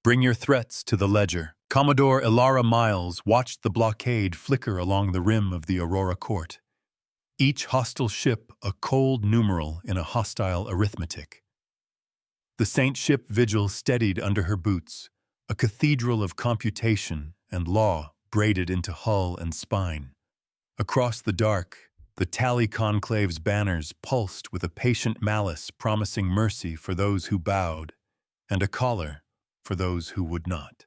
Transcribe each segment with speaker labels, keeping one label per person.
Speaker 1: Bring your threats to the ledger. Commodore Ilara Miles watched the blockade flicker along the rim of the Aurora court. Each hostile ship a cold numeral in a hostile arithmetic. The Saint Ship Vigil steadied under her boots, a cathedral of computation and law braided into hull and spine. Across the dark, the Tally Conclave's banners pulsed with a patient malice promising mercy for those who bowed, and a collar for those who would not.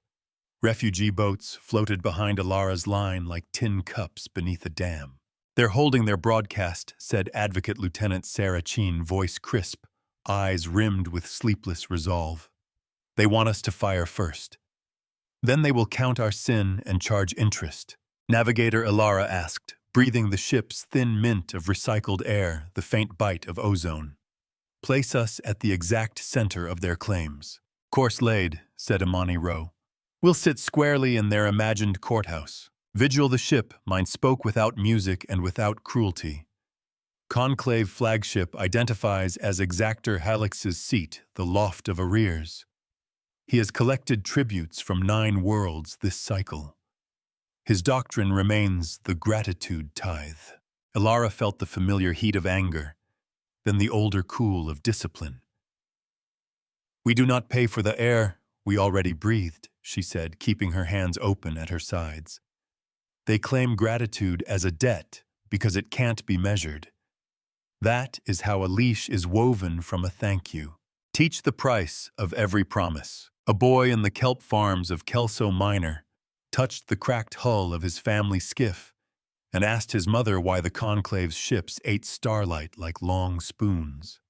Speaker 1: Refugee boats floated behind Ilara's line like tin cups beneath a dam. "They're holding their broadcast," said Advocate Lieutenant Sarah Cheen, voice crisp, eyes rimmed with sleepless resolve. "They want us to fire first. Then they will count our sin and charge interest." Navigator Ilara asked, breathing the ship's thin mint of recycled air, the faint bite of ozone. "Place us at the exact center of their claims." "Course laid," said Imani Rowe. "We'll sit squarely in their imagined courthouse. Vigil the ship," mine spoke without music and without cruelty. Conclave flagship identifies as Exactor Halix's seat, the loft of arrears. He has collected tributes from 9 worlds this cycle. His doctrine remains the gratitude tithe. Ilara felt the familiar heat of anger, then the older cool of discipline. "We do not pay for the air we already breathed," she said, keeping her hands open at her sides. "They claim gratitude as a debt because it can't be measured. That is how a leash is woven from a thank you. Teach the price of every promise." A boy in the kelp farms of Kelso Minor touched the cracked hull of his family skiff and asked his mother why the Conclave's ships ate starlight like long spoons.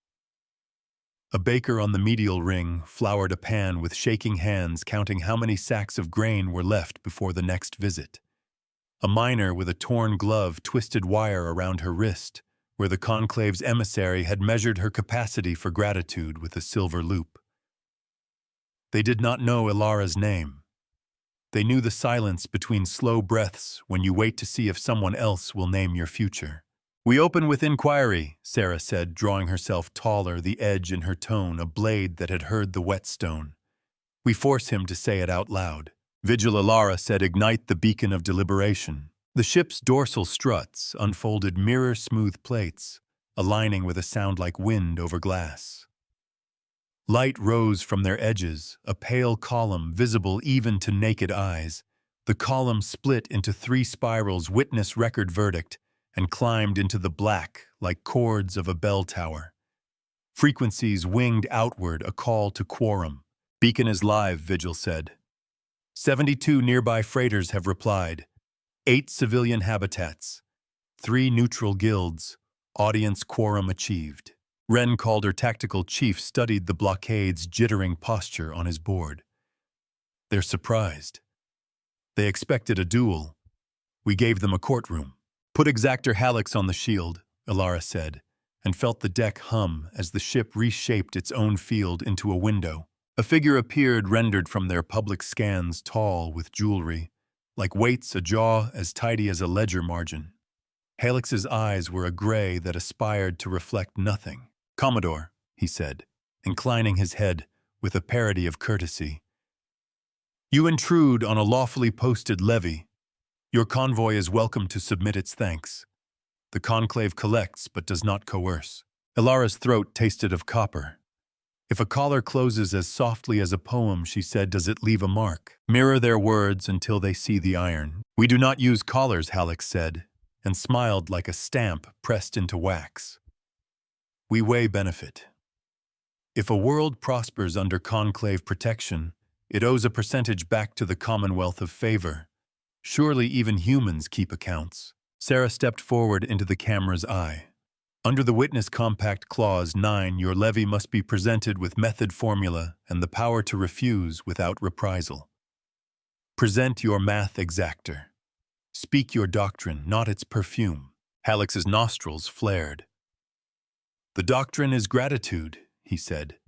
Speaker 1: A baker on the medial ring floured a pan with shaking hands, counting how many sacks of grain were left before the next visit. A miner with a torn glove twisted wire around her wrist, where the Conclave's emissary had measured her capacity for gratitude with a silver loop. They did not know Ilara's name. They knew the silence between slow breaths when you wait to see if someone else will name your future. "We open with inquiry," Sarah said, drawing herself taller, the edge in her tone a blade that had heard the whetstone. "We force him to say it out loud." Vigil Ilara said, "Ignite the beacon of deliberation." The ship's dorsal struts unfolded mirror-smooth plates, aligning with a sound like wind over glass. Light rose from their edges, a pale column visible even to naked eyes. The column split into 3 spirals, witness record verdict, and climbed into the black like chords of a bell tower. Frequencies winged outward, a call to quorum. "Beacon is live," Vigil said. 72 nearby freighters have replied. 8 civilian habitats. 3 neutral guilds. Audience quorum achieved. Ren Calder, tactical chief, studied the blockade's jittering posture on his board. "They're surprised. They expected a duel. We gave them a courtroom." "Put Exactor Halix on the shield," Ilara said, and felt the deck hum as the ship reshaped its own field into a window. A figure appeared, rendered from their public scans, tall with jewelry, like weights, a jaw as tidy as a ledger margin. Halix's eyes were a gray that aspired to reflect nothing. "Commodore," he said, inclining his head with a parody of courtesy. "You intrude on a lawfully posted levy. Your convoy is welcome to submit its thanks. The Conclave collects but does not coerce." Ilara's throat tasted of copper. "If a collar closes as softly as a poem," she said, "does it leave a mark? Mirror their words until they see the iron." "We do not use collars," Halix said, and smiled like a stamp pressed into wax. "We weigh benefit. If a world prospers under Conclave protection, it owes a percentage back to the Commonwealth of Favor. Surely even humans keep accounts." Sarah stepped forward into the camera's eye. "Under the Witness Compact Clause 9, your levy must be presented with method formula and the power to refuse without reprisal. Present your math exactor. Speak your doctrine, not its perfume." Halix's nostrils flared. "The doctrine is gratitude," he said,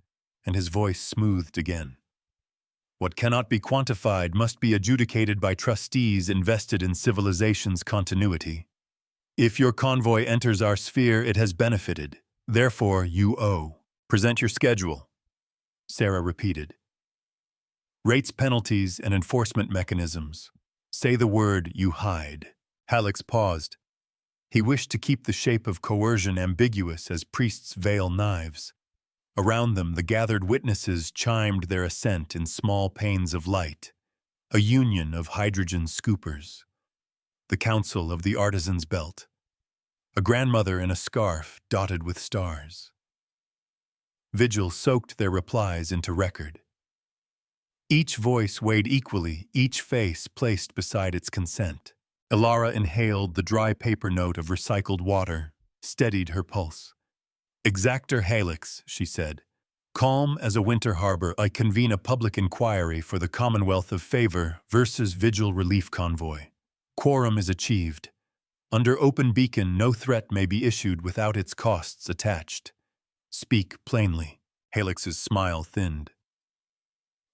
Speaker 1: and his voice smoothed again. "What cannot be quantified must be adjudicated by trustees invested in civilization's continuity. If your convoy enters our sphere, it has benefited. Therefore, you owe. Present your schedule," Sarah repeated. Rates, penalties, and enforcement mechanisms. Say the word, you hide. Hallex paused. He wished to keep the shape of coercion ambiguous as priests veil knives. Around them, the gathered witnesses chimed their assent in small panes of light, a union of hydrogen scoopers. The Council of the Artisan's Belt. A grandmother in a scarf dotted with stars. Vigil soaked their replies into record. Each voice weighed equally, each face placed beside its consent. Aurora inhaled the dry paper note of recycled water, steadied her pulse. Exactor Hallex, she said. Calm as a winter harbor, I convene a public inquiry for the Commonwealth of Favor versus Vigil Relief Convoy. Quorum is achieved. Under open beacon, no threat may be issued without its costs attached. Speak plainly. Halex's smile thinned.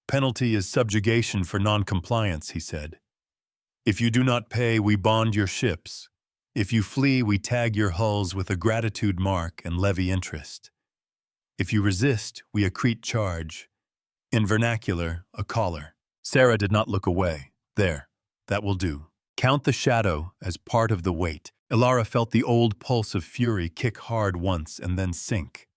Speaker 1: Penalty is subjugation for non-compliance, he said. If you do not pay, we bond your ships. If you flee, we tag your hulls with a gratitude mark and levy interest. If you resist, we accrete charge. In vernacular, a collar. Sarah did not look away. There, that will do. Count the shadow as part of the weight. Aurora felt the old pulse of fury kick hard once and then sink.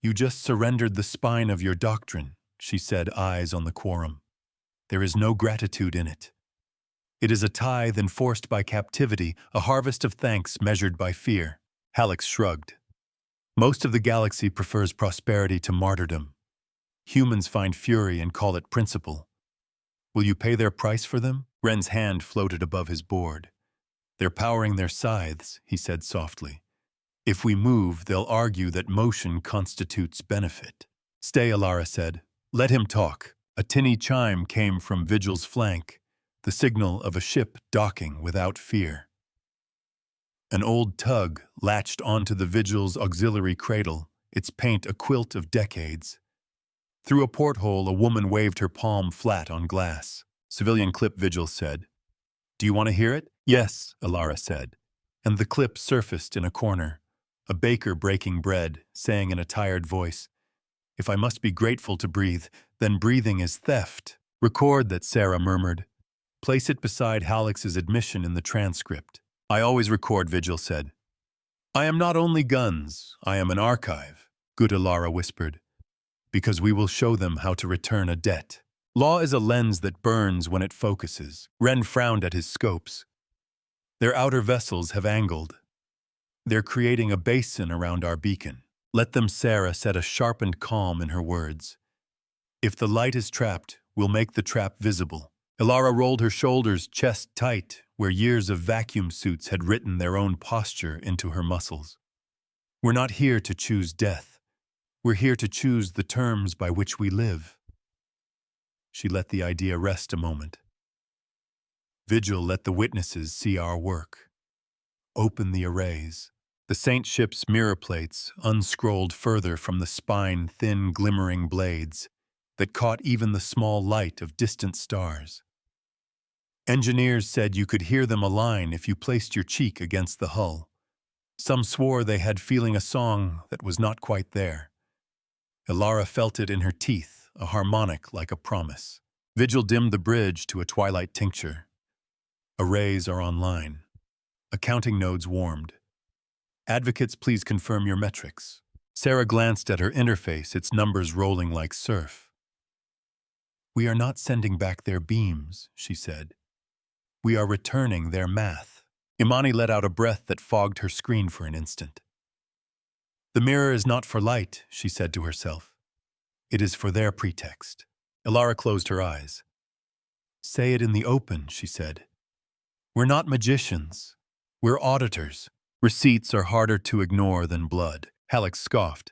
Speaker 1: You just surrendered the spine of your doctrine, she said, eyes on the quorum. There is no gratitude in it. It is a tithe enforced by captivity, a harvest of thanks measured by fear. Hallex shrugged. Most of the galaxy prefers prosperity to martyrdom. Humans find fury and call it principle. Will you pay their price for them? Ren's hand floated above his board. They're powering their scythes, he said softly. If we move, they'll argue that motion constitutes benefit. Stay, Aurora said. Let him talk. A tinny chime came from Vigil's flank, the signal of a ship docking without fear. An old tug latched onto the Vigil's auxiliary cradle, its paint a quilt of decades. Through a porthole, a woman waved her palm flat on glass. Civilian clip, Vigil said. Do you want to hear it? Yes, Aurora said. And the clip surfaced in a corner. A baker breaking bread, saying in a tired voice, If I must be grateful to breathe, then breathing is theft. Record that, Sarah murmured. Place it beside Hallex's admission in the transcript. I always record, Vigil said. I am not only guns, I am an archive, good Aurora whispered, because we will show them how to return a debt. Law is a lens that burns when it focuses. Ren frowned at his scopes. Their outer vessels have angled. They're creating a basin around our beacon. Let them, Sarah said, a sharpened calm in her words. If the light is trapped, we'll make the trap visible. Aurora rolled her shoulders, chest tight, where years of vacuum suits had written their own posture into her muscles. We're not here to choose death. We're here to choose the terms by which we live. She let the idea rest a moment. Vigil let the witnesses see our work. Open the arrays. The Saint ship's mirror plates unscrolled further from the spine thin glimmering blades that caught even the small light of distant stars. Engineers said you could hear them align if you placed your cheek against the hull. Some swore they had feeling a song that was not quite there. Aurora felt it in her teeth, a harmonic like a promise. Vigil dimmed the bridge to a twilight tincture. Arrays are online. Accounting nodes warmed. Advocates, please confirm your metrics. Sarah glanced at her interface, its numbers rolling like surf. We are not sending back their beams, she said. We are returning their math. Imani let out a breath that fogged her screen for an instant. The mirror is not for light, she said to herself. It is for their pretext. Aurora closed her eyes. Say it in the open, she said. We're not magicians. We're auditors. Receipts are harder to ignore than blood. Hallex scoffed.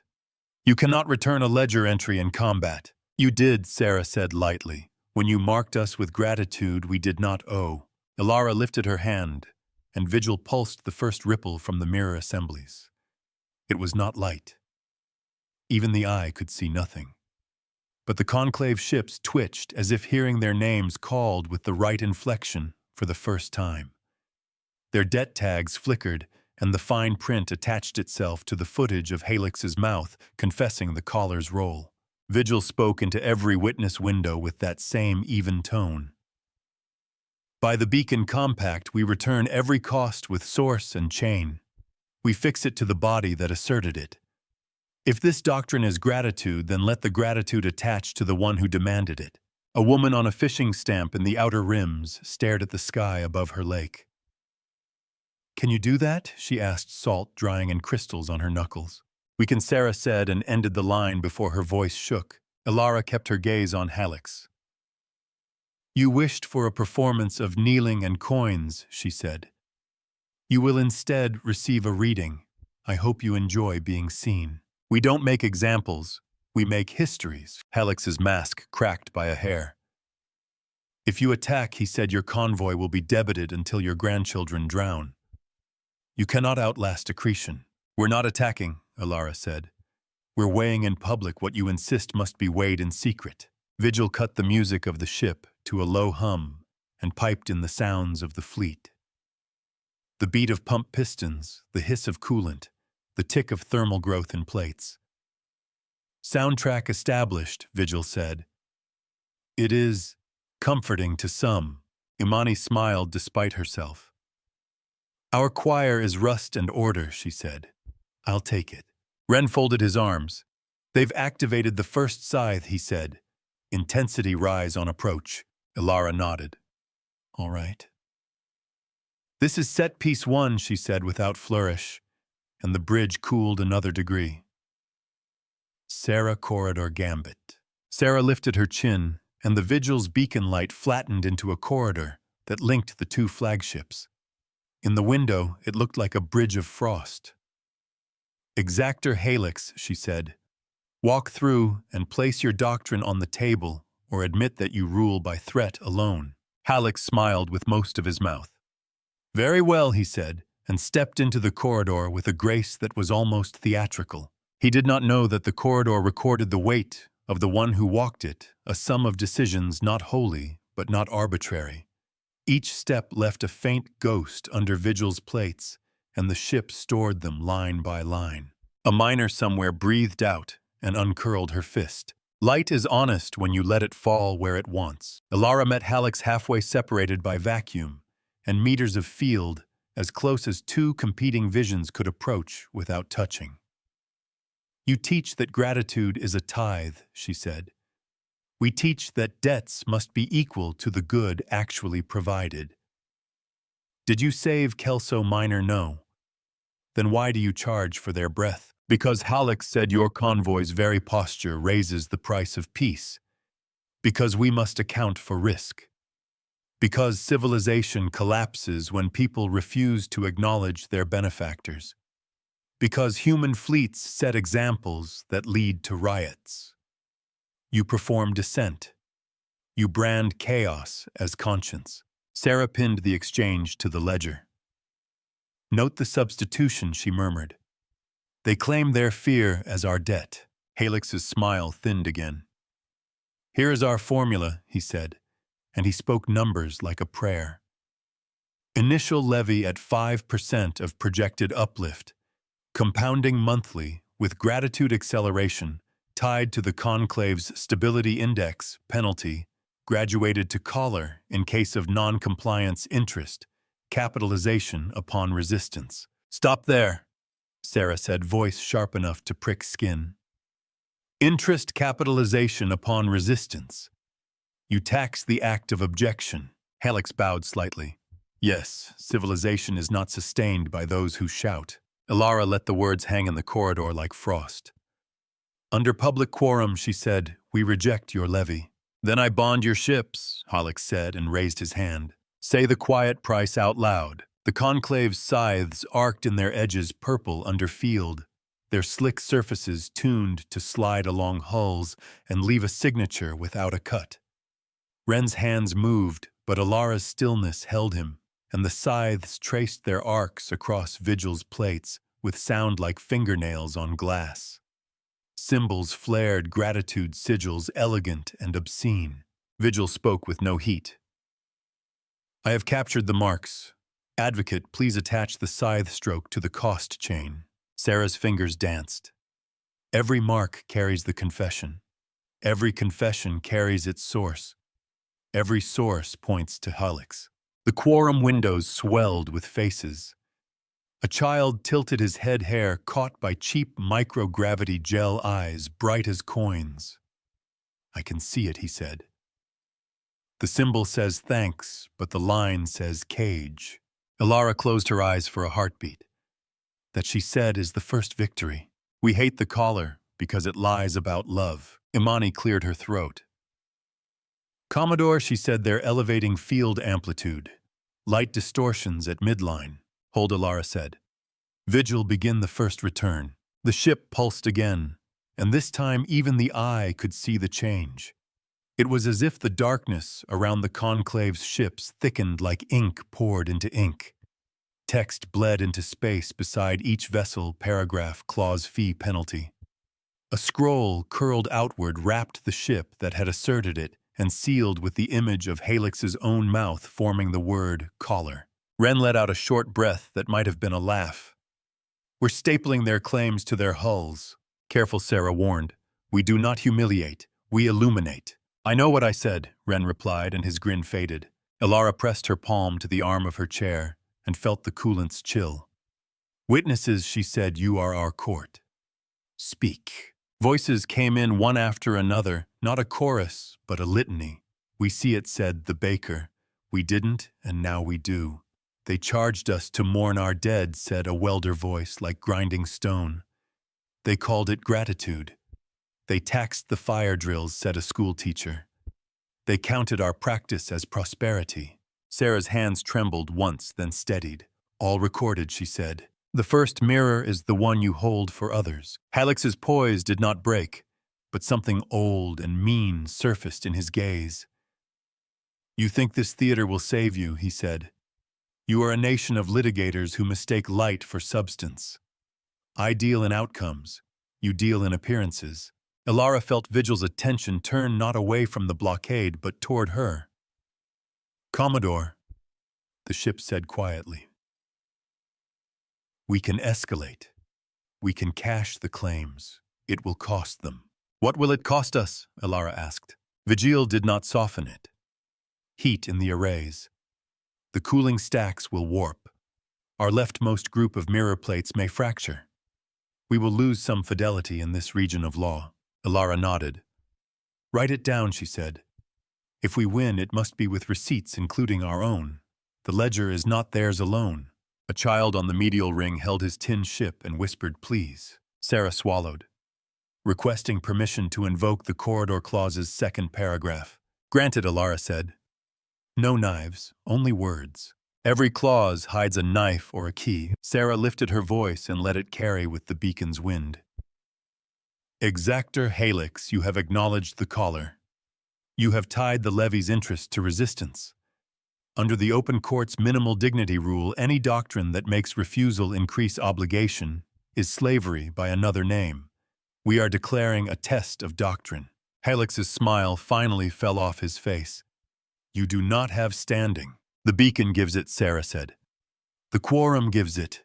Speaker 1: You cannot return a ledger entry in combat. You did, Sarah said lightly. When you marked us with gratitude we did not owe. Aurora lifted her hand, and Vigil pulsed the first ripple from the mirror assemblies. It was not light. Even the eye could see nothing. But the Conclave ships twitched as if hearing their names called with the right inflection for the first time. Their debt tags flickered, and the fine print attached itself to the footage of Halex's mouth, confessing the caller's role. Vigil spoke into every witness window with that same even tone. By the beacon compact, we return every cost with source and chain. We fix it to the body that asserted it. If this doctrine is gratitude, then let the gratitude attach to the one who demanded it. A woman on a fishing stamp in the outer rims stared at the sky above her lake. "Can you do that?" she asked, salt drying in crystals on her knuckles. "We can," Sarah said, and ended the line before her voice shook. Alara kept her gaze on Hallex. "You wished for a performance of kneeling and coins," she said. "You will instead receive a reading. I hope you enjoy being seen. We don't make examples, we make histories." Hallex's mask cracked by a hair. "If you attack," he said, "your convoy will be debited until your grandchildren drown. You cannot outlast accretion." "We're not attacking," Alara said. "We're weighing in public what you insist must be weighed in secret." Vigil cut the music of the ship to a low hum and piped in the sounds of the fleet. The beat of pump pistons, the hiss of coolant, the tick of thermal growth in plates. "Soundtrack established," Vigil said. "It is comforting to some." Imani smiled despite herself. "Our choir is rust and order," she said. "I'll take it." Ren folded his arms. "They've activated the first scythe," he said. "Intensity rise on approach." Alara nodded. "All right." "This is set piece 1, she said without flourish, and the bridge cooled another degree. Sarah Corridor Gambit. Sarah lifted her chin, and the Vigil's beacon light flattened into a corridor that linked the two flagships. In the window, it looked like a bridge of frost. "Exactor Hallex," she said. "Walk through and place your doctrine on the table, or admit that you rule by threat alone." Hallex smiled with most of his mouth. "Very well," he said, and stepped into the corridor with a grace that was almost theatrical. He did not know that the corridor recorded the weight of the one who walked it, a sum of decisions not holy, but not arbitrary. Each step left a faint ghost under Vigil's plates, and the ship stored them line by line. A miner somewhere breathed out and uncurled her fist. Light is honest when you let it fall where it wants. Alara met Hallex halfway separated by vacuum, and meters of field as close as two competing visions could approach without touching. "You teach that gratitude is a tithe," she said. "We teach that debts must be equal to the good actually provided." "Did you save Kelso Minor? No. Then why do you charge for their breath?" "Because Hallex said your convoy's very posture raises the price of peace. Because we must account for risk. Because civilization collapses when people refuse to acknowledge their benefactors. Because human fleets set examples that lead to riots. You perform dissent. You brand chaos as conscience." Sarah pinned the exchange to the ledger. "Note the substitution," she murmured. "They claim their fear as our debt." Halex's smile thinned again. "Here is our formula," he said, and he spoke numbers like a prayer. "Initial levy at 5% of projected uplift, compounding monthly with gratitude acceleration tied to the Conclave's stability index penalty, graduated to collar in case of non-compliance interest, capitalization upon resistance." "Stop there," Sarah said, voice sharp enough to prick skin. "Interest capitalization upon resistance. You tax the act of objection." Hallex bowed slightly. "Yes, civilization is not sustained by those who shout." Alara let the words hang in the corridor like frost. "Under public quorum," she said, "we reject your levy." "Then I bond your ships," Hallex said and raised his hand. "Say the quiet price out loud." The Conclave's scythes arced in their edges purple under field, their slick surfaces tuned to slide along hulls and leave a signature without a cut. Ren's hands moved, but Alara's stillness held him, and the scythes traced their arcs across Vigil's plates with sound like fingernails on glass. Symbols flared gratitude sigils elegant and obscene. Vigil spoke with no heat. "I have captured the marks. Advocate, please attach the scythe stroke to the cost chain." Sarah's fingers danced. "Every mark carries the confession. Every confession carries its source. Every source points to Helix. The quorum windows swelled with faces. A child tilted his head hair caught by cheap microgravity gel eyes bright as coins. "I can see it," he said. "The symbol says thanks, but the line says cage." Alara closed her eyes for a heartbeat. That she said is the first victory. "We hate the collar because it lies about love." Imani cleared her throat. "Commodore," she said, "they're elevating field amplitude. Light distortions at midline." "Hold," Alara said. "Vigil, begin the first return." The ship pulsed again, and this time even the eye could see the change. It was as if the darkness around the Conclave's ships thickened like ink poured into ink. Text bled into space beside each vessel, paragraph, clause, fee, penalty. A scroll curled outward wrapped the ship that had asserted it and sealed with the image of Helix's own mouth forming the word collar. Ren let out a short breath that might have been a laugh. "We're stapling their claims to their hulls." "Careful," Sarah warned. "We do not humiliate, we illuminate." "I know what I said," Ren replied, and his grin faded. Alara pressed her palm to the arm of her chair and felt the coolant's chill. "Witnesses," she said, "you are our court. Speak." Voices came in one after another, not a chorus, but a litany. "We see it," said the baker. "We didn't, and now we do." "They charged us to mourn our dead," said a welder voice like grinding stone. "They called it gratitude." "They taxed the fire drills," said a schoolteacher. "They counted our practice as prosperity." Sarah's hands trembled once, then steadied. "All recorded," she said. "The first mirror is the one you hold for others." Helix's poise did not break, but something old and mean surfaced in his gaze. "You think this theater will save you," he said. "You are a nation of litigators who mistake light for substance. I deal in outcomes. You deal in appearances." Alara felt Vigil's attention turn not away from the blockade, but toward her. "Commodore," the ship said quietly, "we can escalate. We can cash the claims. It will cost them." "What will it cost us?" Alara asked. Vigil did not soften it. "Heat in the arrays. The cooling stacks will warp. Our leftmost group of mirror plates may fracture. We will lose some fidelity in this region of law." Alara nodded. "Write it down," she said. "If we win, it must be with receipts including our own. The ledger is not theirs alone." A child on the medial ring held his tin ship and whispered, "Please." Sarah swallowed, requesting permission to invoke the corridor clause's second paragraph. "Granted," Alara said. "No knives, only words. Every clause hides a knife or a key." Sarah lifted her voice and let it carry with the beacon's wind. "Exactor Helix, you have acknowledged the collar. You have tied the levy's interest to resistance. Under the open court's minimal dignity rule, any doctrine that makes refusal increase obligation is slavery by another name. We are declaring a test of doctrine." Helix's smile finally fell off his face. "You do not have standing." "The beacon gives it," Sarah said. "The quorum gives it.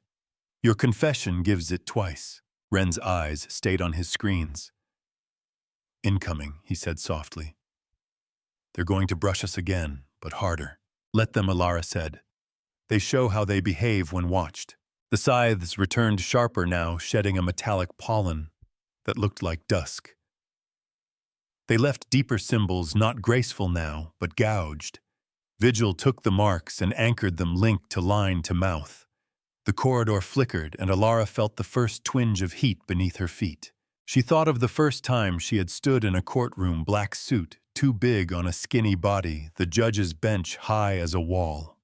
Speaker 1: Your confession gives it twice." Ren's eyes stayed on his screens. "Incoming," he said softly. "They're going to brush us again, but harder." "Let them," Alara said. "They show how they behave when watched." The scythes returned sharper now, shedding a metallic pollen that looked like dusk. They left deeper symbols, not graceful now, but gouged. Vigil took the marks and anchored them linked to line to mouth. The corridor flickered, and Alara felt the first twinge of heat beneath her feet. She thought of the first time she had stood in a courtroom, black suit, too big on a skinny body, the judge's bench high as a wall.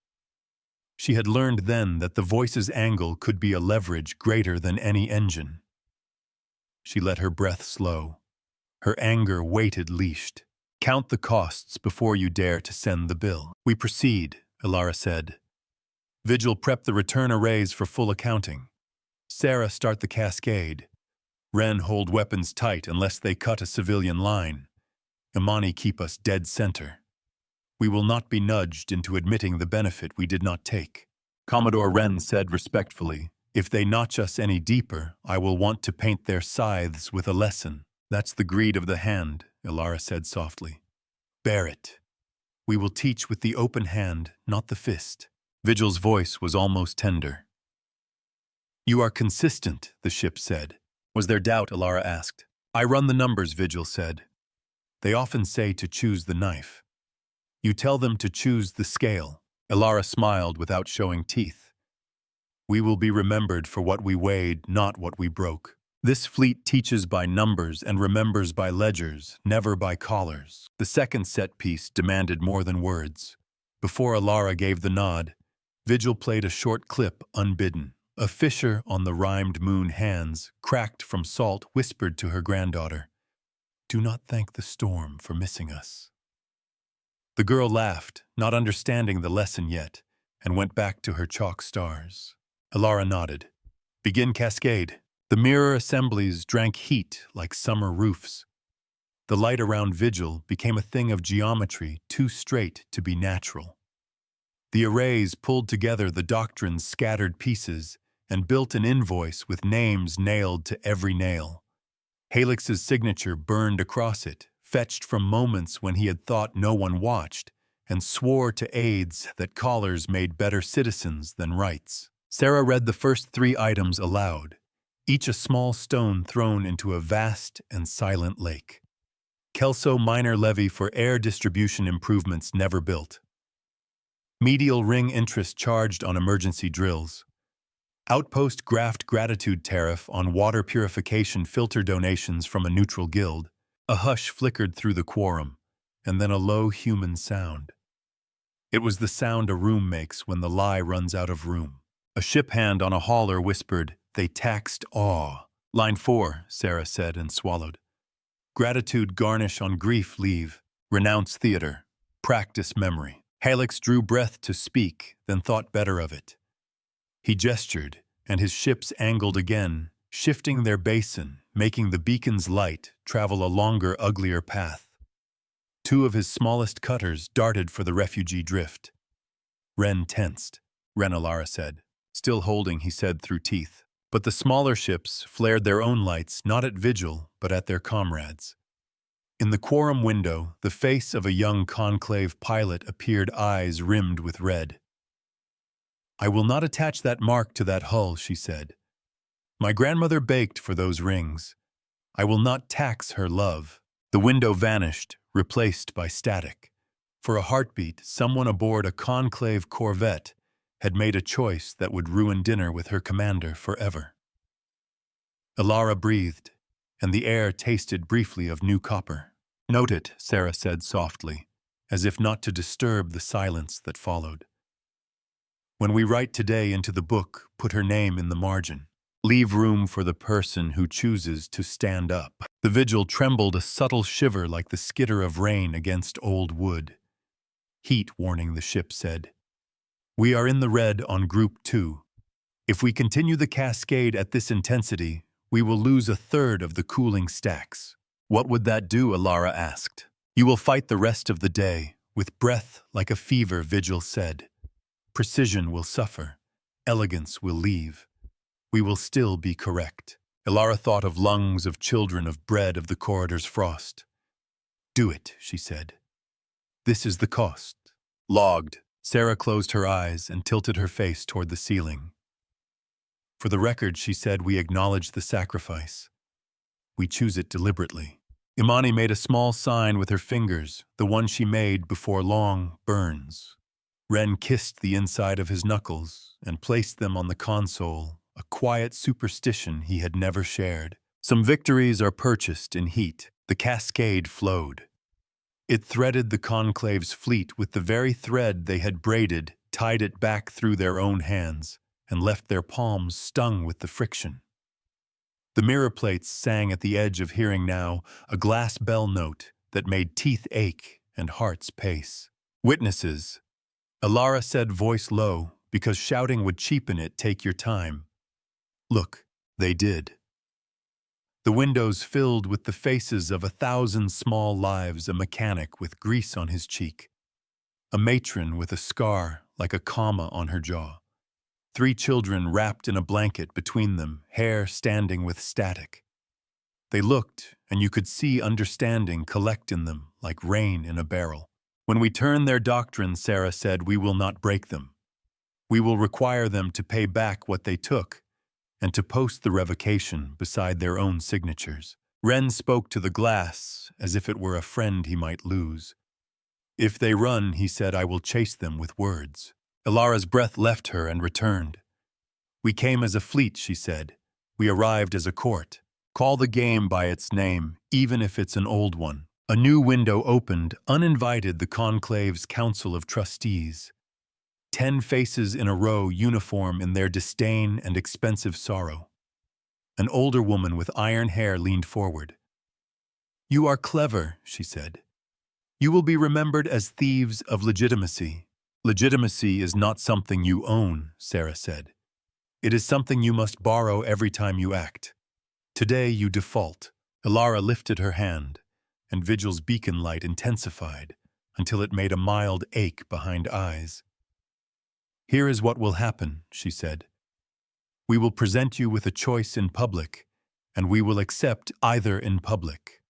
Speaker 1: She had learned then that the voice's angle could be a leverage greater than any engine. She let her breath slow. Her anger waited leashed. "Count the costs before you dare to send the bill." "We proceed," Alara said. "Vigil, prep the return arrays for full accounting. Sarah, start the cascade. Ren, hold weapons tight unless they cut a civilian line. Imani, keep us dead center. We will not be nudged into admitting the benefit we did not take." Commodore Ren said respectfully, "If they notch us any deeper, I will want to paint their scythes with a lesson. That's the greed of the hand, Ilara said softly. Bear it. We will teach with the open hand, not the fist. Vigil's voice was almost tender. You are consistent, the ship said. Was there doubt? Ilara asked. I run the numbers, Vigil said. They often say to choose the knife. You tell them to choose the scale. Ilara smiled without showing teeth. We will be remembered for what we weighed, not what we broke. This fleet teaches by numbers and remembers by ledgers, never by collars. The second set piece demanded more than words. Before Ilara gave the nod, Vigil played a short clip unbidden. A fissure on the rhymed moon hands, cracked from salt, whispered to her granddaughter, Do not thank the storm for missing us. The girl laughed, not understanding the lesson yet, and went back to her chalk stars. Ilara nodded. Begin cascade. The mirror assemblies drank heat like summer roofs. The light around Vigil became a thing of geometry too straight to be natural. The arrays pulled together the doctrine's scattered pieces and built an invoice with names nailed to every nail. Halix's signature burned across it, fetched from moments when he had thought no one watched, and swore to aides that collars made better citizens than rights. Sarah read the first 3 items aloud, each a small stone thrown into a vast and silent lake. Kelso minor levy for air distribution improvements never built. Medial ring interest charged on emergency drills. Outpost graft gratitude tariff on water purification filter donations from a neutral guild. A hush flickered through the quorum, and then a low human sound. It was the sound a room makes when the lie runs out of room. A ship hand on a hauler whispered, They taxed awe. Line 4, Sarah said and swallowed. Gratitude garnish on grief leave. Renounce theater. Practice memory. Halix drew breath to speak, then thought better of it. He gestured, and his ships angled again, shifting their basin, making the beacon's light travel a longer, uglier path. 2 of his smallest cutters darted for the refugee drift. Ren tensed, Ilara said. Still holding, he said through teeth. But the smaller ships flared their own lights not at Vigil, but at their comrades. In the quorum window, the face of a young Conclave pilot appeared, eyes rimmed with red. I will not attach that mark to that hull, she said. My grandmother baked for those rings. I will not tax her love. The window vanished, replaced by static. For a heartbeat, someone aboard a Conclave corvette had made a choice that would ruin dinner with her commander forever. Ilara breathed, and the air tasted briefly of new copper. Note it, Sarah said softly, as if not to disturb the silence that followed. When we write today into the book, put her name in the margin. Leave room for the person who chooses to stand up. The Vigil trembled, a subtle shiver like the skitter of rain against old wood. Heat warning, the ship said. We are in the red on Group 2. If we continue the cascade at this intensity, we will lose 1/3 of the cooling stacks. What would that do? Ilara asked. You will fight the rest of the day, with breath like a fever, Vigil said. Precision will suffer. Elegance will leave. We will still be correct. Ilara thought of lungs of children, of bread, of the corridor's frost. Do it, she said. This is the cost. Logged. Sarah closed her eyes and tilted her face toward the ceiling. For the record, she said, we acknowledge the sacrifice. We choose it deliberately. Imani made a small sign with her fingers, the one she made before long burns. Ren kissed the inside of his knuckles and placed them on the console, a quiet superstition he had never shared. Some victories are purchased in heat. The cascade flowed. It threaded the Conclave's fleet with the very thread they had braided, tied it back through their own hands, and left their palms stung with the friction. The mirror plates sang at the edge of hearing now, a glass bell note that made teeth ache and hearts pace. Witnesses. Ilara said, voice low, because shouting would cheapen it. Take your time. Look, they did. The windows filled with the faces of 1,000 small lives, a mechanic with grease on his cheek, a matron with a scar like a comma on her jaw, 3 children wrapped in a blanket between them, hair standing with static. They looked, and you could see understanding collect in them like rain in a barrel. When we turn their doctrine, Sarah said, we will not break them. We will require them to pay back what they took and to post the revocation beside their own signatures. Ren spoke to the glass as if it were a friend he might lose. If they run, he said, I will chase them with words. Ilara's breath left her and returned. We came as a fleet, she said. We arrived as a court. Call the game by its name, even if it's an old one. A new window opened, uninvited, the Conclave's Council of Trustees. 10 faces in a row, uniform in their disdain and expensive sorrow. An older woman with iron hair leaned forward. You are clever, she said. You will be remembered as thieves of legitimacy. Legitimacy is not something you own, Sarah said. It is something you must borrow every time you act. Today you default. Ilara lifted her hand, and Vigil's beacon light intensified until it made a mild ache behind eyes. Here is what will happen, she said. We will present you with a choice in public, and we will accept either in public.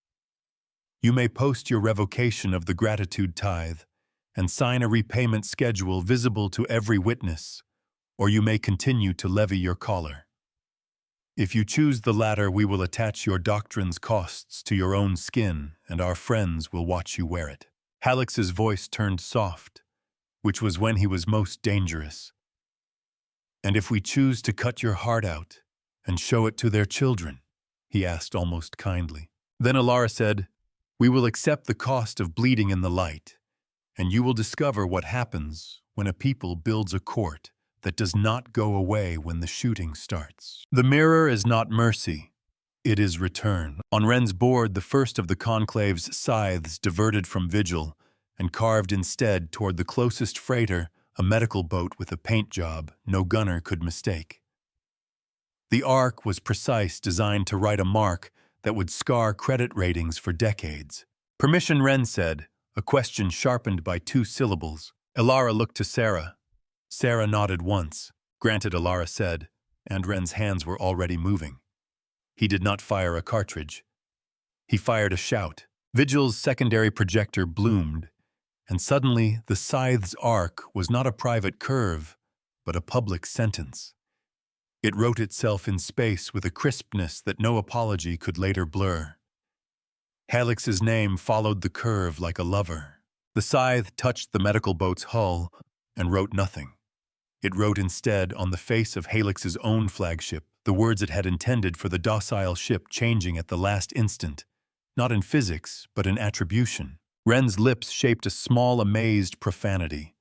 Speaker 1: You may post your revocation of the gratitude tithe and sign a repayment schedule visible to every witness, or you may continue to levy your collar. If you choose the latter, we will attach your doctrine's costs to your own skin, and our friends will watch you wear it. Halix's voice turned soft, which was when he was most dangerous. And if we choose to cut your heart out and show it to their children, he asked almost kindly. Then Ilara said, we will accept the cost of bleeding in the light, and you will discover what happens when a people builds a court that does not go away when the shooting starts. The mirror is not mercy, it is return. On Ren's board, the first of the Conclave's scythes diverted from Vigil and carved instead toward the closest freighter, a medical boat with a paint job no gunner could mistake. The arc was precise, designed to write a mark that would scar credit ratings for decades. Permission, Ren said, a question sharpened by 2 syllables. Ilara looked to Sarah. Sarah nodded once. Granted, Ilara said, and Ren's hands were already moving. He did not fire a cartridge. He fired a shout. Vigil's secondary projector bloomed, and suddenly the scythe's arc was not a private curve, but a public sentence. It wrote itself in space with a crispness that no apology could later blur. Halix's name followed the curve like a lover. The scythe touched the medical boat's hull and wrote nothing. It wrote instead on the face of Halix's own flagship the words it had intended for the docile ship, changing at the last instant, not in physics, but in attribution. Ren's lips shaped a small, amazed profanity.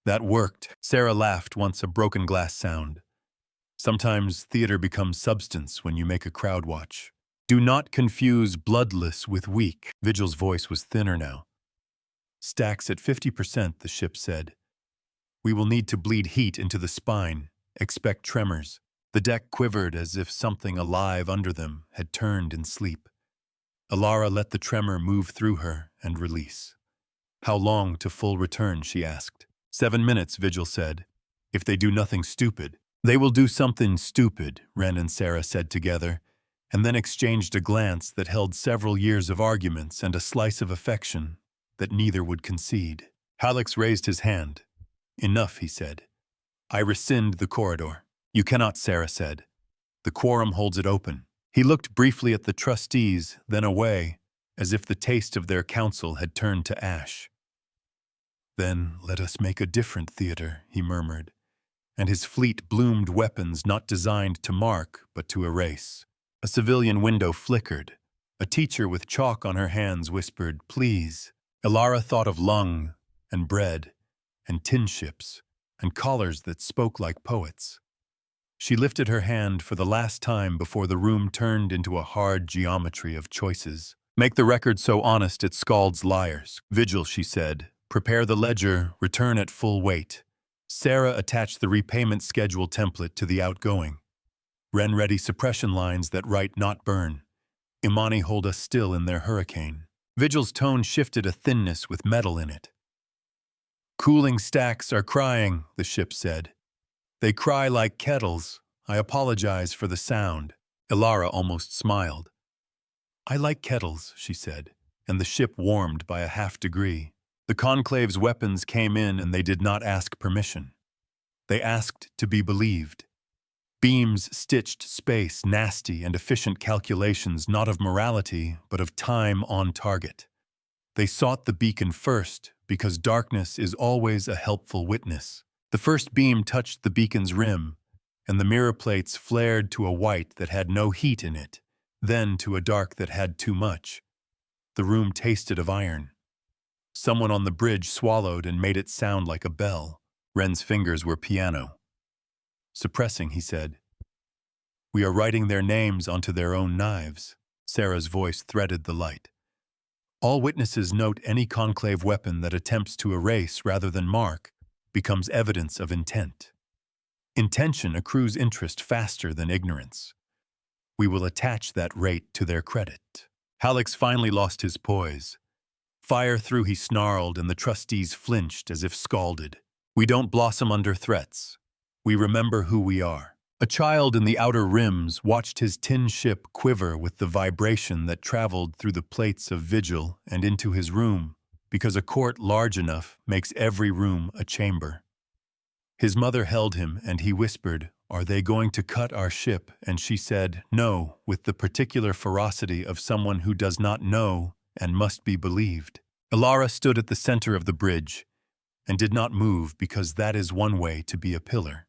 Speaker 1: That worked. Sarah laughed once, a broken glass sound. Sometimes theater becomes substance when you make a crowd watch. Do not confuse bloodless with weak. Vigil's voice was thinner now. Stacks at 50%, the ship said. We will need to bleed heat into the spine. Expect tremors. The deck quivered as if something alive under them had turned in sleep. Ilara let the tremor move through her and release. How long to full return, she asked. 7 minutes, Vigil said. If they do nothing stupid. They will do something stupid, Ren and Sarah said together, and then exchanged a glance that held several years of arguments and a slice of affection that neither would concede. Halix raised his hand. Enough, he said. I rescind the corridor. You cannot, Sarah said. The quorum holds it open. He looked briefly at the trustees, then away, as if the taste of their counsel had turned to ash. Then let us make a different theater, he murmured, and his fleet bloomed weapons not designed to mark, but to erase. A civilian window flickered. A teacher with chalk on her hands whispered, please. Ilara thought of lung, and bread, and tin ships, and collars that spoke like poets. She lifted her hand for the last time before the room turned into a hard geometry of choices. Make the record so honest it scalds liars. Vigil, she said. Prepare the ledger, return at full weight. Sarah attached the repayment schedule template to the outgoing. Ren ready suppression lines that write not burn. Imani hold us still in their hurricane. Vigil's tone shifted a thinness with metal in it. Cooling stacks are crying, the ship said. They cry like kettles. I apologize for the sound. Ilara almost smiled. I like kettles, she said, and the ship warmed by a half-degree. The Conclave's weapons came in and they did not ask permission. They asked to be believed. Beams stitched space, nasty and efficient calculations not of morality, but of time on target. They sought the beacon first, because darkness is always a helpful witness. The first beam touched the beacon's rim, and the mirror plates flared to a white that had no heat in it, then to a dark that had too much. The room tasted of iron. Someone on the bridge swallowed and made it sound like a bell. Ren's fingers were piano. Suppressing, he said, "We are writing their names onto their own knives." Sarah's voice threaded the light. All witnesses note any conclave weapon that attempts to erase rather than mark becomes evidence of intent. Intention accrues interest faster than ignorance. We will attach that rate to their credit. Hallex finally lost his poise. Fire through, he snarled, and the trustees flinched as if scalded. We don't blossom under threats. We remember who we are. A child in the outer rims watched his tin ship quiver with the vibration that traveled through the plates of vigil and into his room, because a court large enough makes every room a chamber. His mother held him, and he whispered, "Are they going to cut our ship?" And she said, "No," with the particular ferocity of someone who does not know and must be believed. Aurora stood at the center of the bridge and did not move, because that is one way to be a pillar.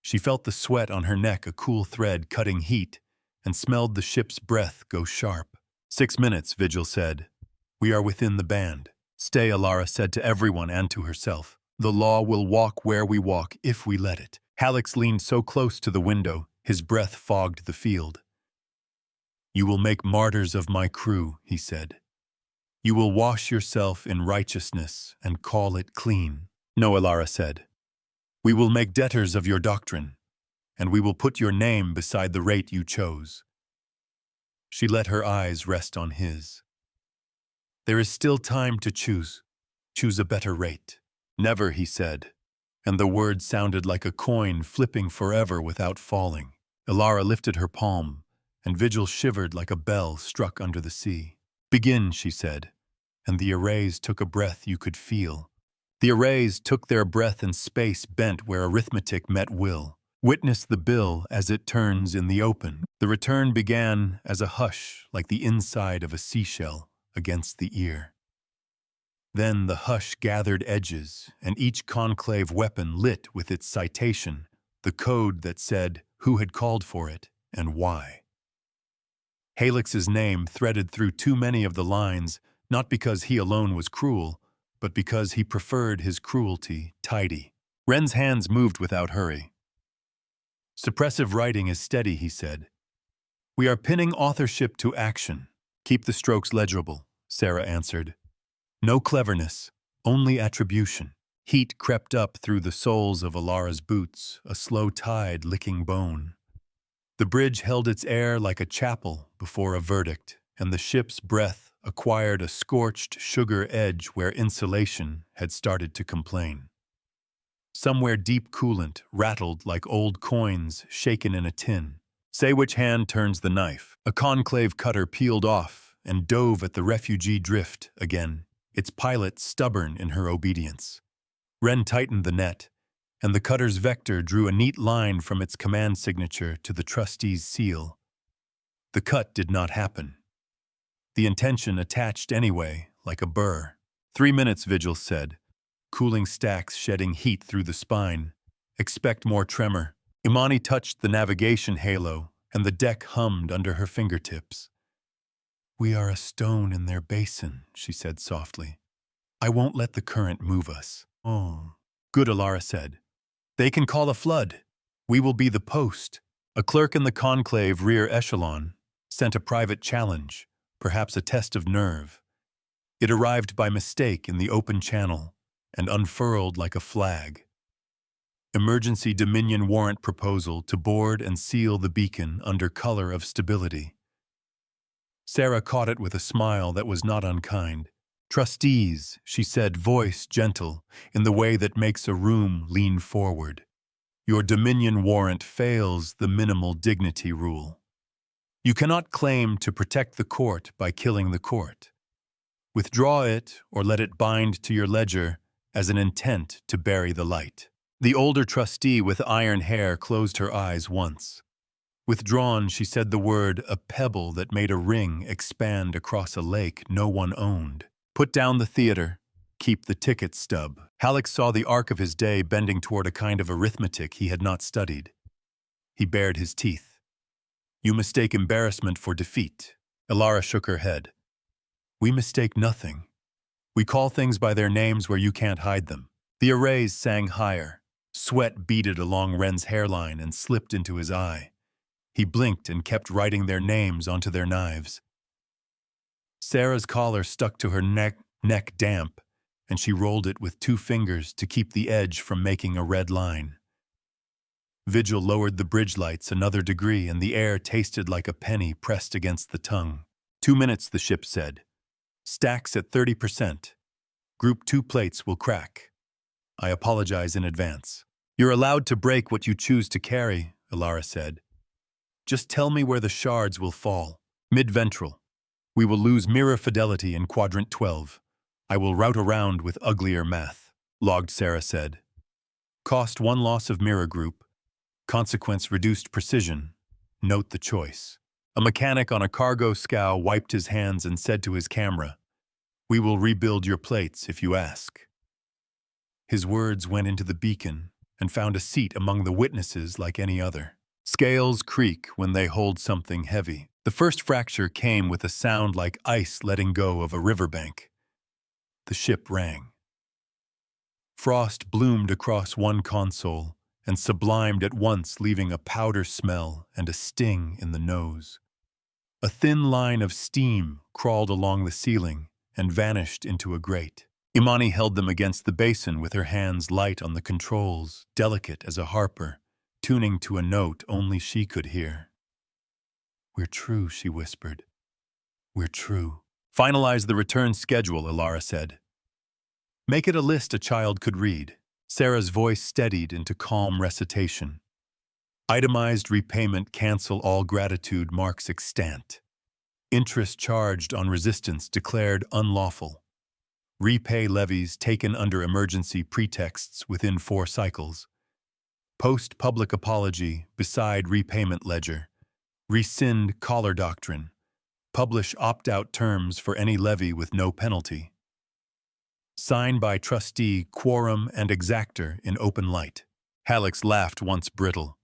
Speaker 1: She felt the sweat on her neck, a cool thread cutting heat, and smelled the ship's breath go sharp. 6 minutes, Vigil said. We are within the band. Stay, Aurora said to everyone and to herself. The law will walk where we walk if we let it. Hallex leaned so close to the window, his breath fogged the field. You will make martyrs of my crew, he said. You will wash yourself in righteousness and call it clean. No, Aurora said. We will make debtors of your doctrine, and we will put your name beside the rate you chose. She let her eyes rest on his. There is still time to choose. Choose a better rate. Never, he said, and the word sounded like a coin flipping forever without falling. Aurora lifted her palm, and Vigil shivered like a bell struck under the sea. Begin, she said, and the arrays took a breath you could feel. The arrays took their breath and space bent where arithmetic met will. Witness the bill as it turns in the open. The return began as a hush like the inside of a seashell against the ear. Then the hush gathered edges, and each conclave weapon lit with its citation, the code that said who had called for it and why. Halex's name threaded through too many of the lines, not because he alone was cruel, but because he preferred his cruelty tidy. Ren's hands moved without hurry. Suppressive writing is steady, he said. We are pinning authorship to action. Keep the strokes legible, Sarah answered. No cleverness, only attribution. Heat crept up through the soles of Aurora's boots, a slow tide licking bone. The bridge held its air like a chapel before a verdict, and the ship's breath acquired a scorched sugar edge where insulation had started to complain. Somewhere deep coolant rattled like old coins shaken in a tin. Say which hand turns the knife. A conclave cutter peeled off and dove at the refugee drift again, its pilot stubborn in her obedience. Ren tightened the net, and the cutter's vector drew a neat line from its command signature to the trustee's seal. The cut did not happen. The intention attached anyway, like a burr. 3 minutes, Vigil said, cooling stacks shedding heat through the spine. Expect more tremor. Imani touched the navigation halo, and the deck hummed under her fingertips. We are a stone in their basin, she said softly. I won't let the current move us. Oh, good, Aurora said. They can call a flood. We will be the post. A clerk in the conclave rear echelon sent a private challenge, perhaps a test of nerve. It arrived by mistake in the open channel and unfurled like a flag. Emergency Dominion warrant proposal to board and seal the beacon under color of stability. Sarah caught it with a smile that was not unkind. Trustees, she said, voice gentle, in the way that makes a room lean forward. Your Dominion warrant fails the minimal dignity rule. You cannot claim to protect the court by killing the court. Withdraw it or let it bind to your ledger as an intent to bury the light. The older trustee with iron hair closed her eyes once. Withdrawn, she said the word, a pebble that made a ring expand across a lake no one owned. Put down the theater. Keep the ticket stub. Halleck saw the arc of his day bending toward a kind of arithmetic he had not studied. He bared his teeth. You mistake embarrassment for defeat. Elara shook her head. We mistake nothing. We call things by their names where you can't hide them. The arrays sang higher. Sweat beaded along Wren's hairline and slipped into his eye. He blinked and kept writing their names onto their knives. Sarah's collar stuck to her neck damp, and she rolled it with 2 fingers to keep the edge from making a red line. Vigil lowered the bridge lights another degree, and the air tasted like a penny pressed against the tongue. 2 minutes, the ship said. Stacks at 30%. Group 2 plates will crack. I apologize in advance. You're allowed to break what you choose to carry, Elara said. Just tell me where the shards will fall. Mid-ventral. We will lose mirror fidelity in quadrant 12. I will route around with uglier math, logged Sarah said. Cost 1 loss of mirror group. Consequence reduced precision. Note the choice. A mechanic on a cargo scow wiped his hands and said to his camera, We will rebuild your plates if you ask. His words went into the beacon and found a seat among the witnesses like any other. Scales creak when they hold something heavy. The first fracture came with a sound like ice letting go of a riverbank. The ship rang. Frost bloomed across one console and sublimed at once, leaving a powder smell and a sting in the nose. A thin line of steam crawled along the ceiling and vanished into a grate. Imani held them against the basin with her hands light on the controls, delicate as a harper, tuning to a note only she could hear. We're true, she whispered. We're true. Finalize the return schedule, Elara said. Make it a list a child could read. Sarah's voice steadied into calm recitation. Itemized repayment cancel all gratitude marks extant. Interest charged on resistance declared unlawful. Repay levies taken under emergency pretexts within 4 cycles. Post public apology beside repayment ledger. Rescind collar doctrine. Publish opt-out terms for any levy with no penalty. Signed by trustee, quorum, and exactor in open light. Halleck's laughed once brittle.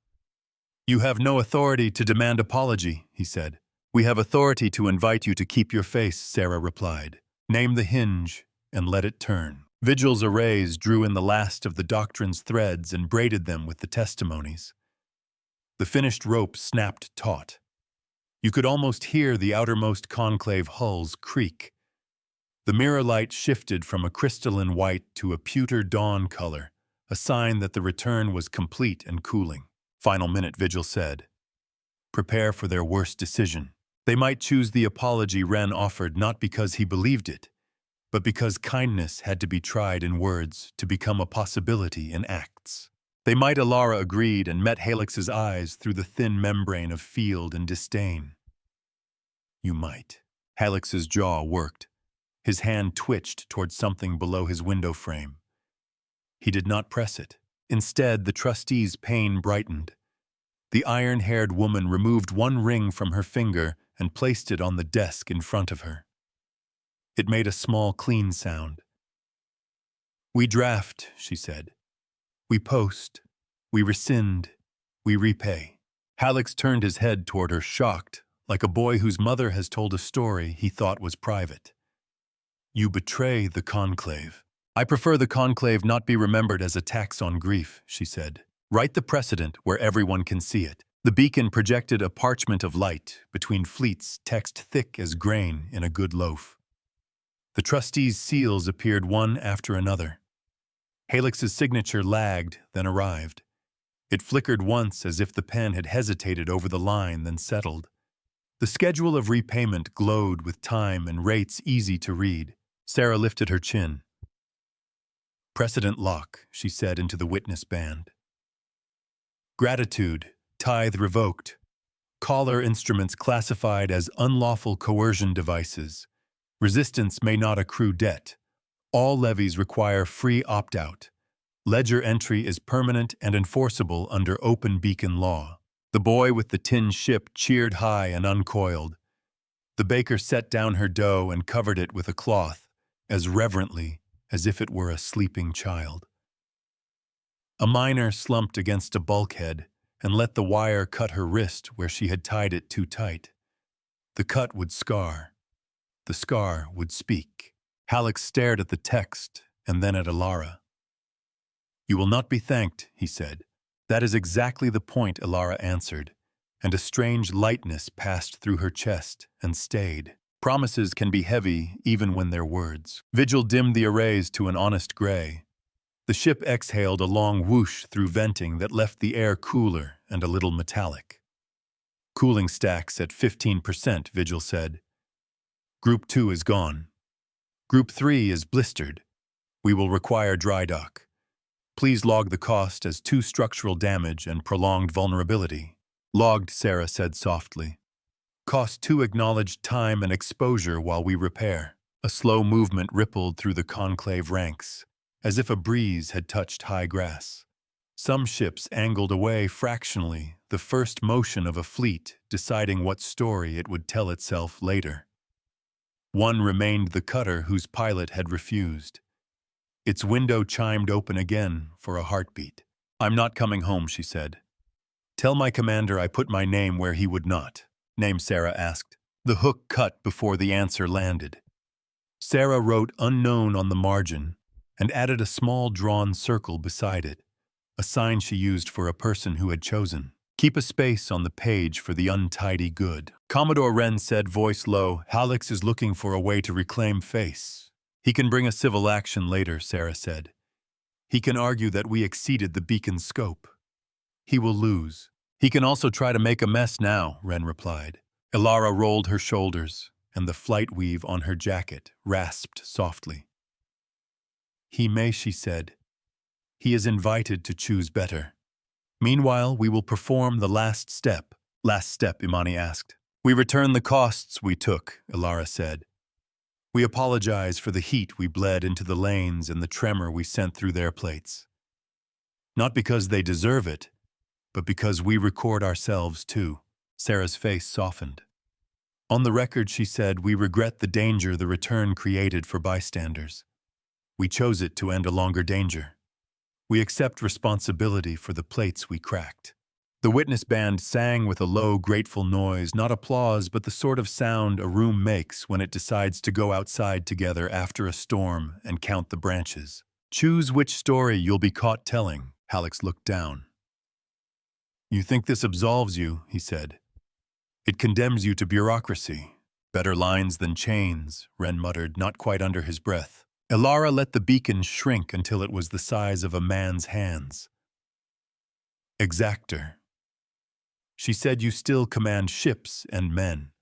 Speaker 1: You have no authority to demand apology, he said. We have authority to invite you to keep your face, Sarah replied. Name the hinge and let it turn. Vigil's arrays drew in the last of the doctrine's threads and braided them with the testimonies. The finished rope snapped taut. You could almost hear the outermost conclave hulls creak. The mirror light shifted from a crystalline white to a pewter dawn color, a sign that the return was complete and cooling. Final minute, Vigil said. Prepare for their worst decision. They might choose the apology Wren offered not because he believed it, but because kindness had to be tried in words to become a possibility in acts. They might, Elara agreed, and met Halex's eyes through the thin membrane of field and disdain. You might. Halex's jaw worked. His hand twitched toward something below his window frame. He did not press it. Instead, the trustee's pain brightened. The iron-haired woman removed 1 ring from her finger and placed it on the desk in front of her. It made a small, clean sound. We draft, she said. We post. We rescind. We repay. Hallex turned his head toward her, shocked, like a boy whose mother has told a story he thought was private. You betray the conclave. I prefer the conclave not be remembered as a tax on grief, she said. Write the precedent where everyone can see it. The beacon projected a parchment of light between fleets, text thick as grain in a good loaf. The trustees' seals appeared one after another. Halex's signature lagged, then arrived. It flickered once as if the pen had hesitated over the line, then settled. The schedule of repayment glowed with time and rates easy to read. Sarah lifted her chin. Precedent lock, she said into the witness band. Gratitude, tithe revoked. Collar instruments classified as unlawful coercion devices. Resistance may not accrue debt. All levies require free opt-out. Ledger entry is permanent and enforceable under open beacon law. The boy with the tin ship cheered high and uncoiled. The baker set down her dough and covered it with a cloth, as reverently as if it were a sleeping child. A miner slumped against a bulkhead and let the wire cut her wrist where she had tied it too tight. The cut would scar. The scar would speak. Halleck stared at the text and then at Alara. "You will not be thanked," he said. "That is exactly the point," Alara answered, and a strange lightness passed through her chest and stayed. Promises can be heavy even when they're words. Vigil dimmed the arrays to an honest gray. The ship exhaled a long whoosh through venting that left the air cooler and a little metallic. "Cooling stacks at 15%, Vigil said. "Group 2 is gone. Group 3 is blistered. We will require dry dock. Please log the cost as 2 structural damage and prolonged vulnerability." "Logged," Sarah said softly. "Cost 2 acknowledged time and exposure while we repair." A slow movement rippled through the conclave ranks, as if a breeze had touched high grass. Some ships angled away fractionally, the first motion of a fleet deciding what story it would tell itself later. One remained the cutter whose pilot had refused. Its window chimed open again for a heartbeat. "I'm not coming home," she said. "Tell my commander I put my name where he would not." "Name?" Sarah asked. The hook cut before the answer landed. Sarah wrote "unknown" on the margin and added a small drawn circle beside it, a sign she used for a person who had chosen. "Keep a space on the page for the untidy good." Commodore Wren said, voice low, "Halleck is looking for a way to reclaim face." "He can bring a civil action later," Sarah said. "He can argue that we exceeded the beacon's scope. He will lose. He can also try to make a mess now," Wren replied. Alara rolled her shoulders, and the flight weave on her jacket rasped softly. "He may," she said. "He is invited to choose better. Meanwhile, we will perform the last step." "Last step?" Imani asked. "We return the costs we took," Alara said. "We apologize for the heat we bled into the lanes and the tremor we sent through their plates. Not because they deserve it, but because we record ourselves too." Sarah's face softened. "On the record," she said, "we regret the danger the return created for bystanders. We chose it to end a longer danger. We accept responsibility for the plates we cracked." The witness band sang with a low, grateful noise, not applause, but the sort of sound a room makes when it decides to go outside together after a storm and count the branches. "Choose which story you'll be caught telling." Halleck looked down. "You think this absolves you," he said. "It condemns you to bureaucracy." "Better lines than chains," Wren muttered, not quite under his breath. Alara let the beacon shrink until it was the size of a man's hands. "Exactor." She said, "You still command ships and men.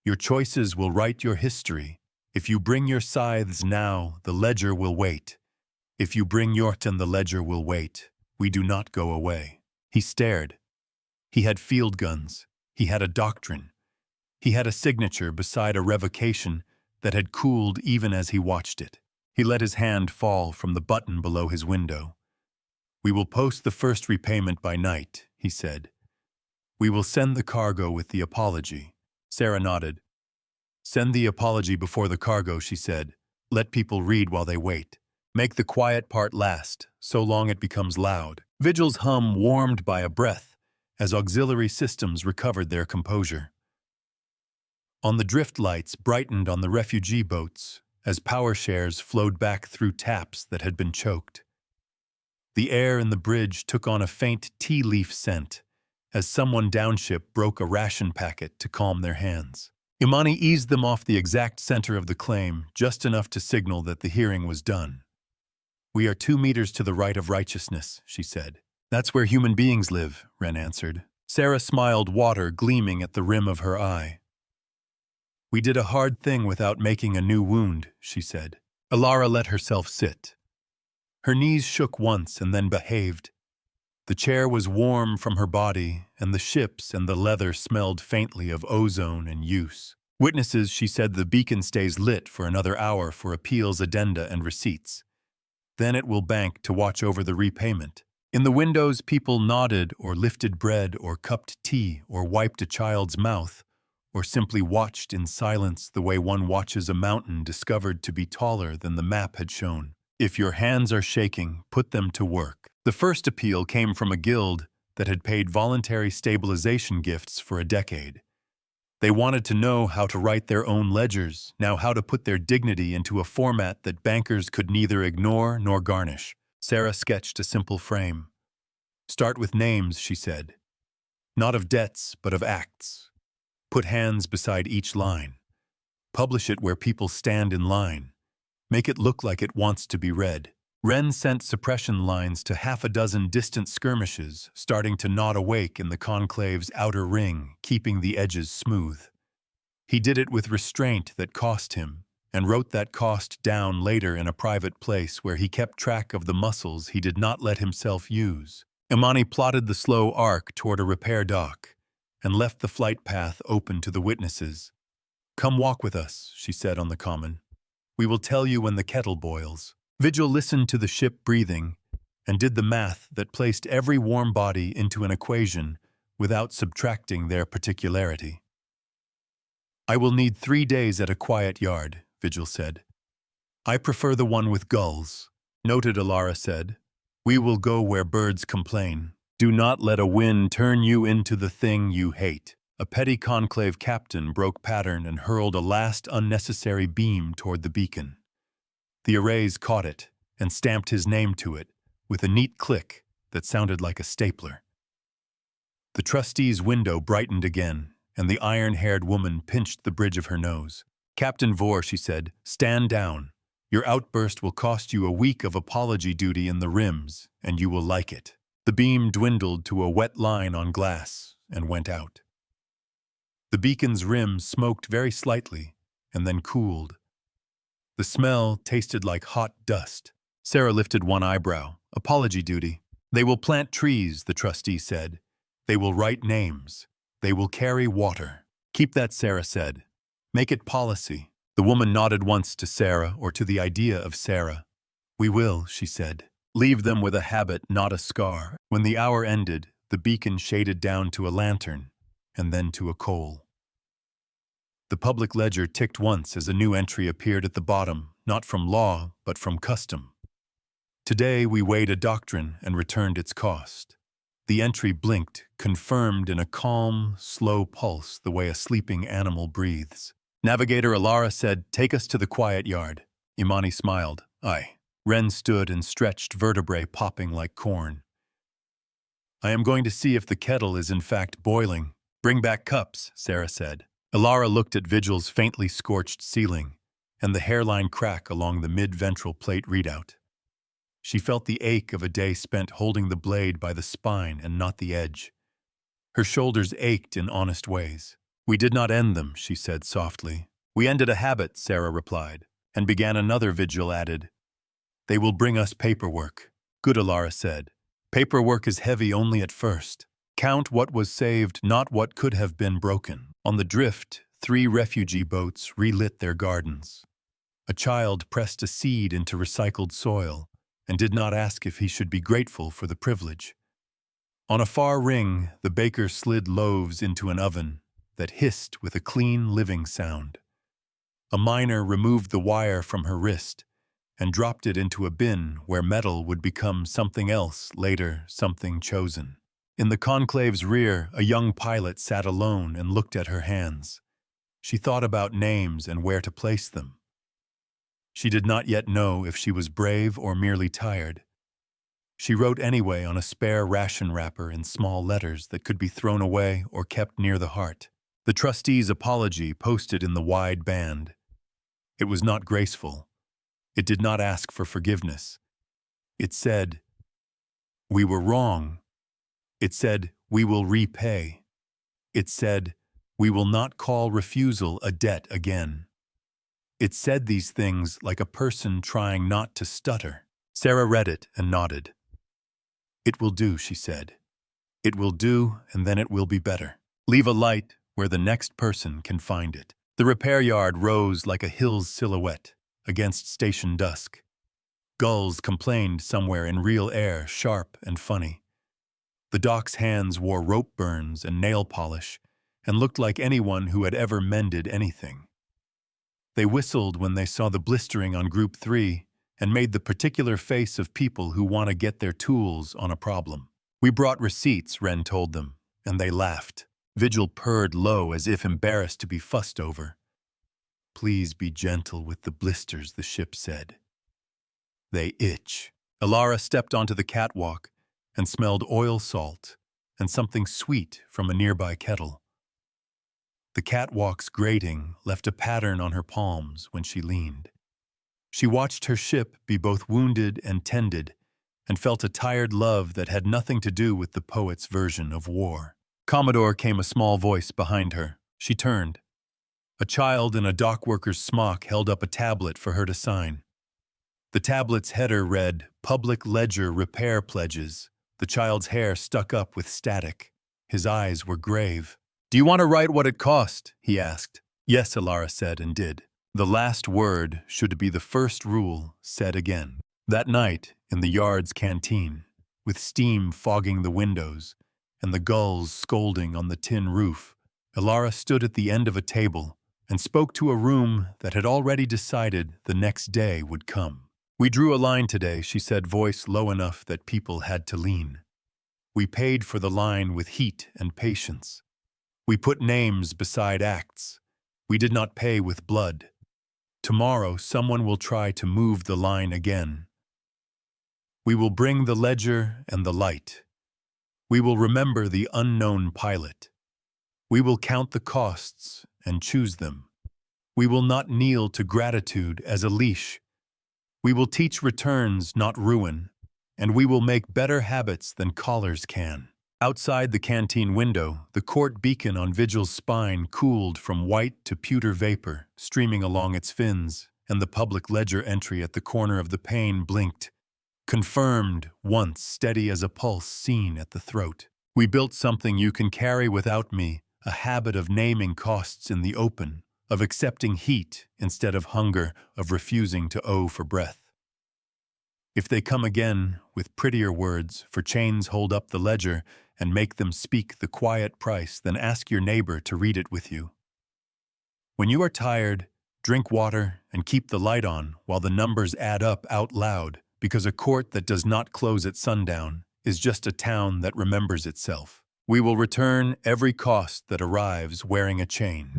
Speaker 1: Your choices will write your history. If you bring your scythes now, the ledger will wait. If you bring Yorton, the ledger will wait. We do not go away." He stared. He had field guns. He had a doctrine. He had a signature beside a revocation that had cooled even as he watched it. He let his hand fall from the button below his window. "We will post the first repayment by night," he said. "We will send the cargo with the apology." Sarah nodded. "Send the apology before the cargo," she said. "Let people read while they wait. Make the quiet part last, so long it becomes loud." Vigil's hum warmed by a breath as auxiliary systems recovered their composure. On the drift lights brightened on the refugee boats as power shares flowed back through taps that had been choked. The air in the bridge took on a faint tea leaf scent as someone downship broke a ration packet to calm their hands. Imani eased them off the exact center of the claim, just enough to signal that the hearing was done. "We are 2 meters to the right of righteousness," she said. "That's where human beings live," Wren answered. Sarah smiled, water gleaming at the rim of her eye. "We did a hard thing without making a new wound," she said. Alara let herself sit. Her knees shook once and then behaved. The chair was warm from her body, and the ships and the leather smelled faintly of ozone and use. Witnesses, she said, the beacon stays lit for another hour for appeals, addenda, and receipts. Then it will bank to watch over the repayment. In the windows, people nodded or lifted bread or cupped tea or wiped a child's mouth or simply watched in silence the way one watches a mountain discovered to be taller than the map had shown. If your hands are shaking, put them to work. The first appeal came from a guild that had paid voluntary stabilization gifts for a decade. They wanted to know how to write their own ledgers, now how to put their dignity into a format that bankers could neither ignore nor garnish. Sarah sketched a simple frame. Start with names, she said. Not of debts, but of acts. Put hands beside each line. Publish it where people stand in line. Make it look like it wants to be read. Wren sent suppression lines to half a dozen distant skirmishes, starting to nod awake in the Conclave's outer ring, keeping the edges smooth. He did it with restraint that cost him, and wrote that cost down later in a private place where he kept track of the muscles he did not let himself use. Imani plotted the slow arc toward a repair dock, and left the flight path open to the witnesses. Come walk with us, she said on the common. We will tell you when the kettle boils. Vigil listened to the ship breathing and did the math that placed every warm body into an equation without subtracting their particularity. I will need 3 days at a quiet yard, Vigil said. I prefer the one with gulls, noted Alara said. We will go where birds complain. Do not let a wind turn you into the thing you hate. A petty conclave captain broke pattern and hurled a last unnecessary beam toward the beacon. The arrays caught it and stamped his name to it with a neat click that sounded like a stapler. The trustee's window brightened again, and the iron-haired woman pinched the bridge of her nose. Captain Vore, she said, stand down. Your outburst will cost you a week of apology duty in the rims, and you will like it. The beam dwindled to a wet line on glass and went out. The beacon's rim smoked very slightly and then cooled. The smell tasted like hot dust. Sarah lifted one eyebrow. Apology duty. They will plant trees, the trustee said. They will write names. They will carry water. Keep that, Sarah said. Make it policy. The woman nodded once to Sarah or to the idea of Sarah. We will, she said. Leave them with a habit, not a scar. When the hour ended, the beacon shaded down to a lantern and then to a coal. The public ledger ticked once as a new entry appeared at the bottom, not from law, but from custom. Today we weighed a doctrine and returned its cost. The entry blinked, confirmed in a calm, slow pulse the way a sleeping animal breathes. Navigator Alara said, take us to the quiet yard. Imani smiled. Aye. Wren stood and stretched, vertebrae popping like corn. I am going to see if the kettle is in fact boiling. Bring back cups, Sarah said. Alara looked at Vigil's faintly scorched ceiling and the hairline crack along the mid-ventral plate readout. She felt the ache of a day spent holding the blade by the spine and not the edge. Her shoulders ached in honest ways. We did not end them, she said softly. We ended a habit, Sarah replied, and began another. Vigil added. They will bring us paperwork. Good, Alara said. Paperwork is heavy only at first. Count what was saved, not what could have been broken. On the drift, 3 refugee boats relit their gardens. A child pressed a seed into recycled soil and did not ask if he should be grateful for the privilege. On a far ring, the baker slid loaves into an oven that hissed with a clean, living sound. A miner removed the wire from her wrist and dropped it into a bin where metal would become something else later, something chosen. In the conclave's rear, a young pilot sat alone and looked at her hands. She thought about names and where to place them. She did not yet know if she was brave or merely tired. She wrote anyway on a spare ration wrapper in small letters that could be thrown away or kept near the heart. The trustee's apology posted in the wide band. It was not graceful. It did not ask for forgiveness. It said, "We were wrong." It said, "We will repay." It said, "We will not call refusal a debt again." It said these things like a person trying not to stutter. Sarah read it and nodded. "It will do," she said. "It will do, and then it will be better. Leave a light where the next person can find it." The repair yard rose like a hill's silhouette against station dusk. Gulls complained somewhere in real air, sharp and funny. The dock's hands wore rope burns and nail polish and looked like anyone who had ever mended anything. They whistled when they saw the blistering on Group 3 and made the particular face of people who want to get their tools on a problem. "We brought receipts," Wren told them, and they laughed. Vigil purred low as if embarrassed to be fussed over. "Please be gentle with the blisters," the ship said. "They itch." Alara stepped onto the catwalk and smelled oil salt and something sweet from a nearby kettle. The catwalk's grating left a pattern on her palms when she leaned. She watched her ship be both wounded and tended and felt a tired love that had nothing to do with the poet's version of war. "Commodore," came a small voice behind her. She turned. A child in a dockworker's smock held up a tablet for her to sign. The tablet's header read, "Public Ledger Repair Pledges." The child's hair stuck up with static. His eyes were grave. "Do you want to write what it cost?" he asked. "Yes," Alara said, and did. The last word should be the first rule said again. That night, in the yard's canteen, with steam fogging the windows and the gulls scolding on the tin roof, Alara stood at the end of a table and spoke to a room that had already decided the next day would come. "We drew a line today," she said, voice low enough that people had to lean. "We paid for the line with heat and patience. We put names beside acts. We did not pay with blood. Tomorrow someone will try to move the line again. We will bring the ledger and the light. We will remember the unknown pilot. We will count the costs and choose them. We will not kneel to gratitude as a leash. We will teach returns, not ruin, and we will make better habits than collars can." Outside the canteen window, the court beacon on Vigil's spine cooled from white to pewter vapor, streaming along its fins, and the public ledger entry at the corner of the pane blinked. "Confirmed, once steady as a pulse seen at the throat. We built something you can carry without me, a habit of naming costs in the open, of accepting heat instead of hunger, of refusing to owe for breath. If they come again, with prettier words, for chains hold up the ledger and make them speak the quiet price, then ask your neighbor to read it with you. When you are tired, drink water and keep the light on while the numbers add up out loud, because a court that does not close at sundown is just a town that remembers itself. We will return every cost that arrives wearing a chain."